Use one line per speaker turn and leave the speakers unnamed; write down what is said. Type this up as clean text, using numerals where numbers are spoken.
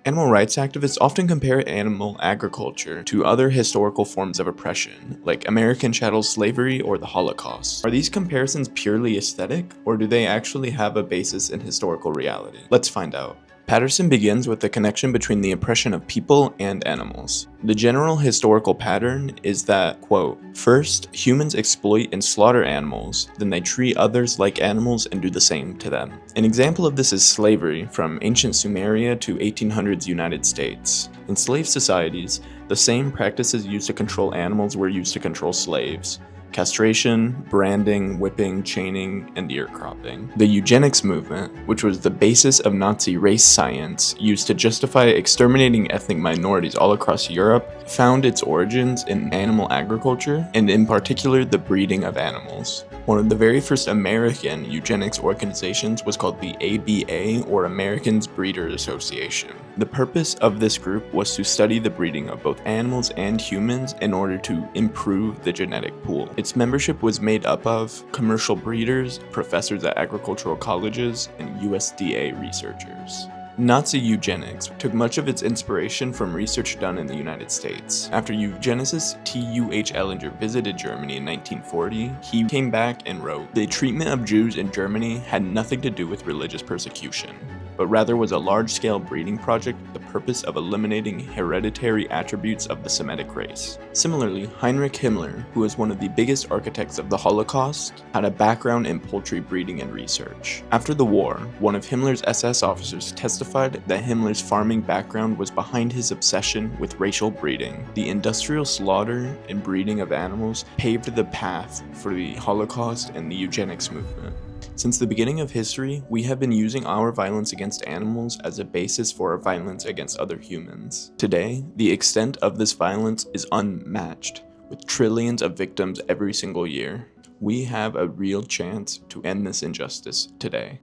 Animal rights activists often compare animal agriculture to other historical forms of oppression, like American chattel slavery or the Holocaust. Are these comparisons purely aesthetic, or do they actually have a basis in historical reality? Let's find out. Patterson begins with the connection between the oppression of people and animals. The general historical pattern is that, quote, first, humans exploit and slaughter animals, then they treat others like animals and do the same to them. An example of this is slavery from ancient Sumeria to 1800s United States. In slave societies, the same practices used to control animals were used to control slaves. Castration, branding, whipping, chaining, and ear cropping. The eugenics movement, which was the basis of Nazi race science used to justify exterminating ethnic minorities all across Europe, found its origins in animal agriculture, and in particular the breeding of animals. One of the very first American eugenics organizations was called the ABA, or Americans Breeders Association. The purpose of this group was to study the breeding of both animals and humans in order to improve the genetic pool. Its membership was made up of commercial breeders, professors at agricultural colleges, and USDA researchers. Nazi eugenics took much of its inspiration from research done in the United States. After eugenicist T.U.H. Ellinger visited Germany in 1940, he came back and wrote, "The treatment of Jews in Germany had nothing to do with religious persecution, but rather was a large-scale breeding project with the purpose of eliminating hereditary attributes of the Semitic race." Similarly, Heinrich Himmler, who was one of the biggest architects of the Holocaust, had a background in poultry breeding and research. After the war, one of Himmler's SS officers testified that Himmler's farming background was behind his obsession with racial breeding. The industrial slaughter and breeding of animals paved the path for the Holocaust and the eugenics movement. Since the beginning of history, we have been using our violence against animals as a basis for our violence against other humans. Today, the extent of this violence is unmatched, with trillions of victims every single year. We have a real chance to end this injustice today.